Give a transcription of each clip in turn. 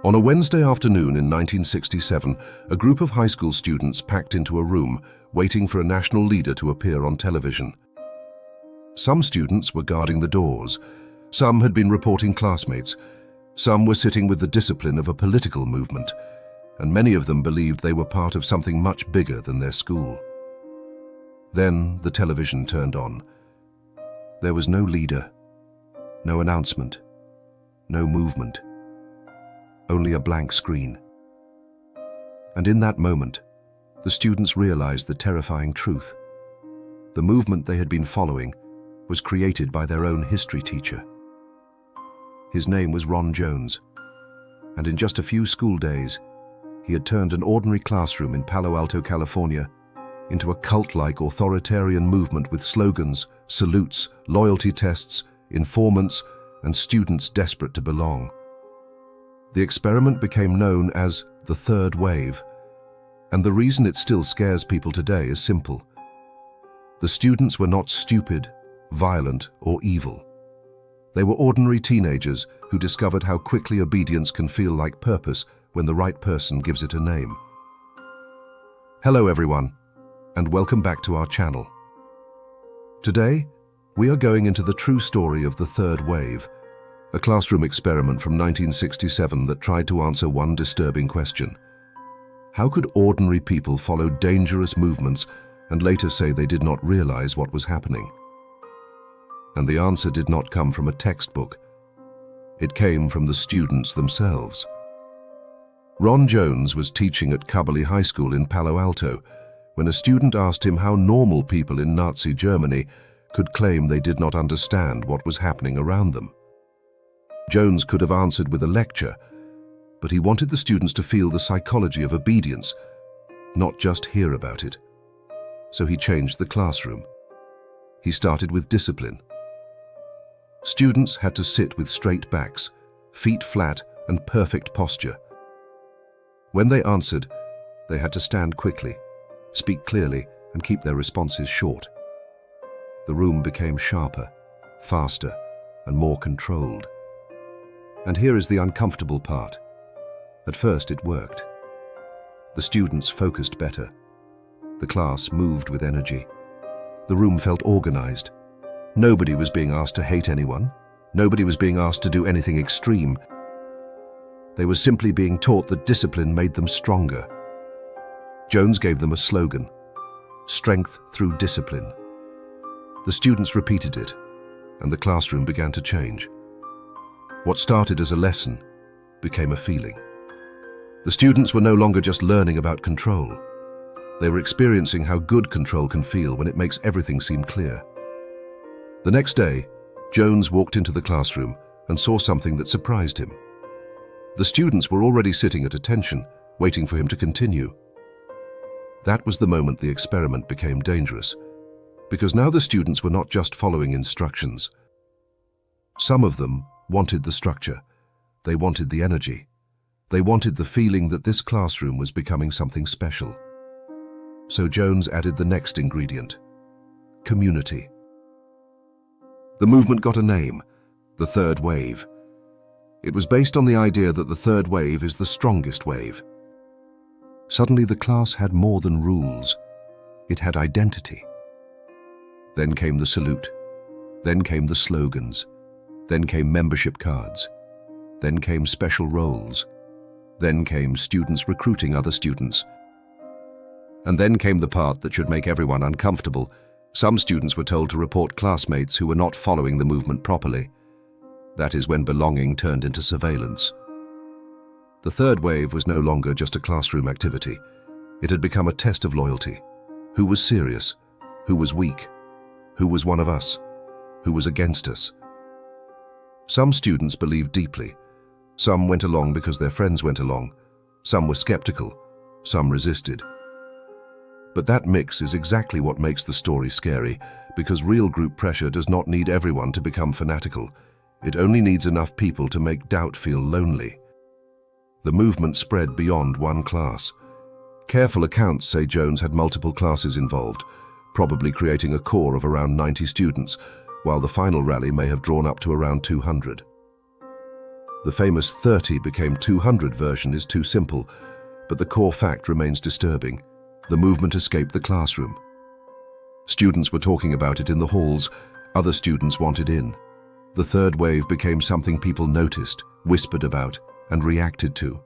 On a Wednesday afternoon in 1967, a group of high school students packed into a room, waiting for a national leader to appear on television. Some students were guarding the doors. Some had been reporting classmates. Some were sitting with the discipline of a political movement, and many of them believed they were part of something much bigger than their school. Then the television turned on. There was no leader, no announcement, no movement, only a blank screen. And in that moment, the students realized the terrifying truth. The movement they had been following was created by their own history teacher. His name was Ron Jones, and in just a few school days, he had turned an ordinary classroom in Palo Alto, California, into a cult-like authoritarian movement with slogans, salutes, loyalty tests, informants, and students desperate to belong. The experiment became known as the Third Wave, and the reason it still scares people today is simple. The students were not stupid, violent, or evil. They were ordinary teenagers who discovered how quickly obedience can feel like purpose when the right person gives it a name. Hello everyone, and welcome back to our channel. Today, we are going into the true story of the Third Wave, a classroom experiment from 1967 that tried to answer one disturbing question. How could ordinary people follow dangerous movements and later say they did not realize what was happening? And the answer did not come from a textbook. It came from the students themselves. Ron Jones was teaching at Cubberley High School in Palo Alto when a student asked him how normal people in Nazi Germany could claim they did not understand what was happening around them. Jones could have answered with a lecture, but he wanted the students to feel the psychology of obedience, not just hear about it. So he changed the classroom. He started with discipline. Students had to sit with straight backs, feet flat, and perfect posture. When they answered, they had to stand quickly, speak clearly, and keep their responses short. The room became sharper, faster, and more controlled. And here is the uncomfortable part. At first it worked. The students focused better. The class moved with energy. The room felt organized. Nobody was being asked to hate anyone. Nobody was being asked to do anything extreme. They were simply being taught that discipline made them stronger. Jones gave them a slogan: strength through discipline. The students repeated it, and the classroom began to change. What started as a lesson became a feeling. The students were no longer just learning about control. They were experiencing how good control can feel when it makes everything seem clear. The next day, Jones walked into the classroom and saw something that surprised him. The students were already sitting at attention, waiting for him to continue. That was the moment the experiment became dangerous, because now the students were not just following instructions. Some of them wanted the structure. They wanted the energy. They wanted the feeling that this classroom was becoming something special. So Jones added the next ingredient: community. The movement got a name: the Third Wave. It was based on the idea that the third wave is the strongest wave. Suddenly the class had more than rules. It had identity. Then came the salute. Then came the slogans. Then came membership cards. Then came special roles. Then came students recruiting other students. And then came the part that should make everyone uncomfortable. Some students were told to report classmates who were not following the movement properly. That is when belonging turned into surveillance. The third wave was no longer just a classroom activity. It had become a test of loyalty. Who was serious? Who was weak? Who was one of us? Who was against us? Some students believed deeply. Some went along because their friends went along. Some were skeptical. Some resisted. But that mix is exactly what makes the story scary, because real group pressure does not need everyone to become fanatical. It only needs enough people to make doubt feel lonely. The movement spread beyond one class. Careful accounts say Jones had multiple classes involved, probably creating a core of around 90 students, while the final rally may have drawn up to around 200. The famous 30 became 200 version is too simple, but the core fact remains disturbing. The movement escaped the classroom. Students were talking about it in the halls. Other students wanted in. The third wave became something people noticed, whispered about, and reacted to.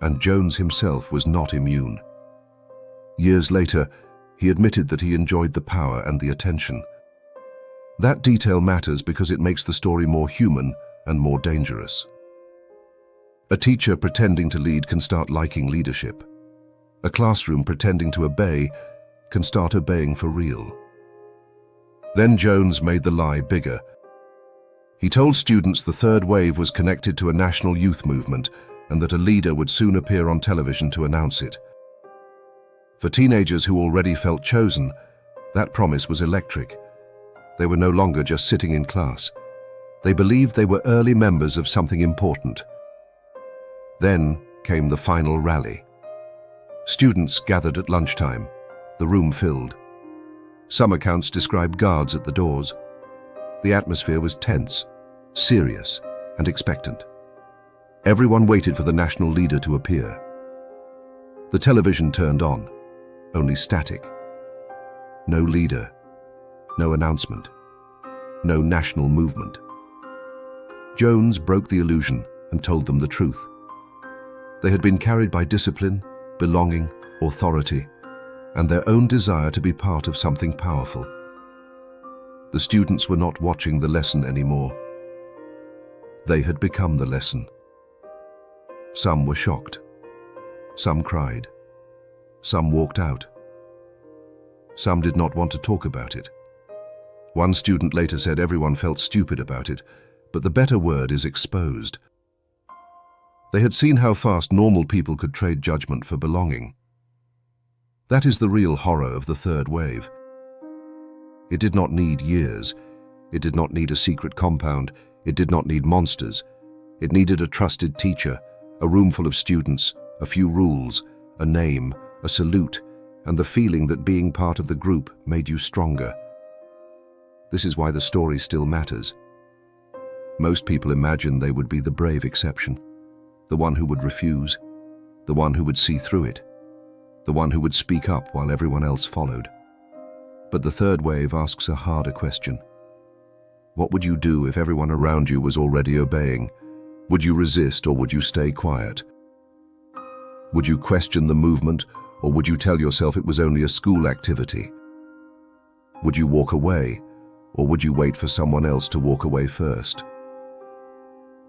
And Jones himself was not immune. Years later, he admitted that he enjoyed the power and the attention. That detail matters because it makes the story more human and more dangerous. A teacher pretending to lead can start liking leadership. A classroom pretending to obey can start obeying for real. Then Jones made the lie bigger. He told students the third wave was connected to a national youth movement and that a leader would soon appear on television to announce it. For teenagers who already felt chosen, that promise was electric. They were no longer just sitting in class. They believed they were early members of something important. Then came the final rally. Students gathered at lunchtime, the room filled. Some accounts described guards at the doors. The atmosphere was tense, serious, and expectant. Everyone waited for the national leader to appear. The television turned on, only static. No leader, no announcement, no national movement. Jones broke the illusion and told them the truth. They had been carried by discipline, belonging, authority, and their own desire to be part of something powerful. The students were not watching the lesson anymore. They had become the lesson. Some were shocked. Some cried. Some walked out. Some did not want to talk about it. One student later said everyone felt stupid about it, but the better word is exposed. They had seen how fast normal people could trade judgment for belonging. That is the real horror of the third wave. It did not need years. It did not need a secret compound. It did not need monsters. It needed a trusted teacher, a room full of students, a few rules, a name, a salute, and the feeling that being part of the group made you stronger. This is why the story still matters. Most people imagine they would be the brave exception, the one who would refuse, the one who would see through it, the one who would speak up while everyone else followed. But the third wave asks a harder question. What would you do if everyone around you was already obeying? Would you resist or would you stay quiet? Would you question the movement or would you tell yourself it was only a school activity? Would you walk away or would you wait for someone else to walk away first?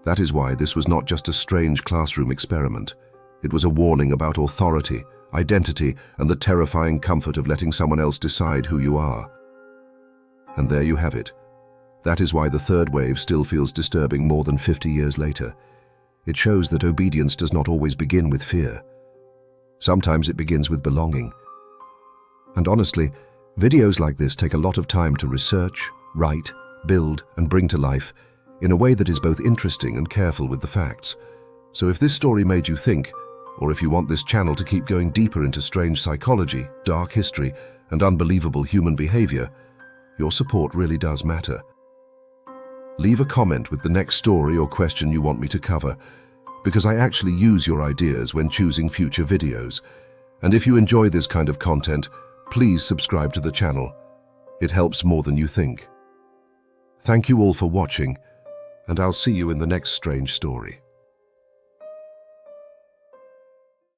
That is why this was not just a strange classroom experiment. It was a warning about authority, identity, and the terrifying comfort of letting someone else decide who you are. And there you have it. That is why the third wave still feels disturbing more than 50 years later. It shows that obedience does not always begin with fear. Sometimes it begins with belonging. And honestly, videos like this take a lot of time to research, write, build, and bring to life in a way that is both interesting and careful with the facts. So if this story made you think, or if you want this channel to keep going deeper into strange psychology, dark history, and unbelievable human behavior, your support really does matter. Leave a comment with the next story or question you want me to cover, because I actually use your ideas when choosing future videos. And if you enjoy this kind of content, please subscribe to the channel. It helps more than you think. Thank you all for watching, and I'll see you in the next strange story.